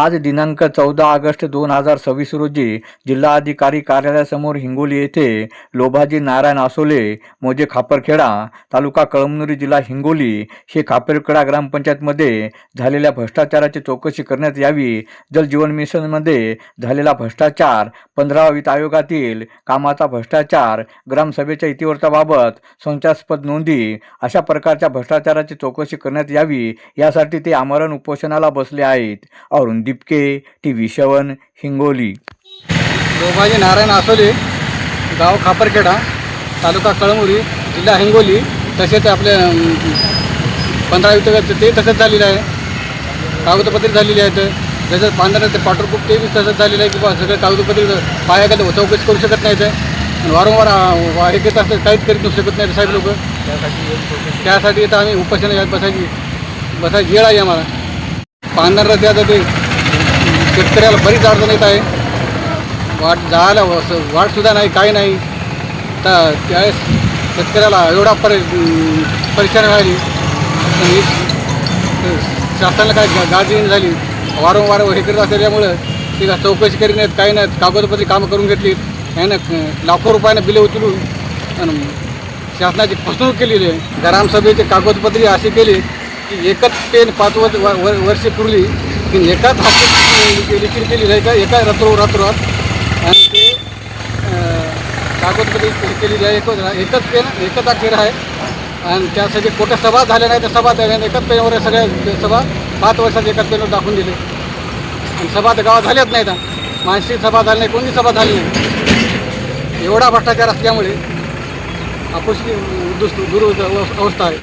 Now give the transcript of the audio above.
आज दिनांक 14 ऑगस्ट 2026 रोजी जिल्हाधिकारी कार्यालयासमोर हिंगोली येथे लोभाजी नारायण आसोले मोजे खापरखेडा तालुका कळमनुरी जिल्हा हिंगोली हे खापरखेडा ग्रामपंचायतमध्ये झालेल्या भ्रष्टाचाराची चौकशी करण्यात यावी, जल जीवन मिशनमध्ये झालेला भ्रष्टाचार, 15वा वित्त आयोगातील कामाचा भ्रष्टाचार, ग्रामसभेच्या इतिवृत्ताबाबत संशयास्पद नोंदी अशा प्रकारच्या भ्रष्टाचाराची चौकशी करण्यात यावी यासाठी ते आमरण उपोषणाला बसले आहेत. अरुण दिपके, TV7 हिंगोली. लोभाजी नारायण आसोले, गाव खापरखेडा, तालुका कळमनुरी, जिल्हा हिंगोली. तसेच आपले 15 वित्त ते तसंच झालेलं आहे. कागदपत्रे झालेली आहेत. जसं पांढरं ते पाठरपूट ते बी तसंच झालेलं आहे की बा सगळे कागदपत्रे पाया गेले चौकशी करू शकत नाहीत. वारंवार हे घेत असतात, काहीच करीत नसू शकत नाहीत साहेब लोक. त्यासाठी इथं आम्ही उपोषणाला बसायची वेळ आहे आम्हाला. पांढरं त्याचं ते शेतकऱ्याला बरीच अडचण येत आहे. जायला वाटसुद्धा नाही, काही नाही. तर त्यावेळेस शेतकऱ्याला एवढा परेशानी व्हायली. शासनाला काय गाडी झाली. वारंवार हे करत असल्यामुळं ते चौकशी करीत नाहीत, काही नाहीत. कागदपत्री कामं करून घेतली. यानं लाखो रुपयानं बिलं उचलून शासनाची फसवणूक केलेली आहे. ग्रामसभेचे कागदपत्री असे केले की एकच पेन 5 वर्षे पुरली की एकाच हाती लिखित केलेली आहे का एका रात्रोरात आणि ते कागदपत्री केलेली आहे. एकच पेन एकच अखेर आहे आणि त्यासाठी कुठं सभा झाल्या नाही तर सभा झाल्या एकच पेनवर सगळ्या सभा 5 वर्षात एकाच पेनवर दाखवून दिले आणि सभा तर गावात झाल्याच नाहीत. मानसिक सभा झाली नाही, कोणती सभा झाली नाही. एवढा भ्रष्टाचार असल्यामुळे अपुष्टी दुरुस्त अवस्था आहे.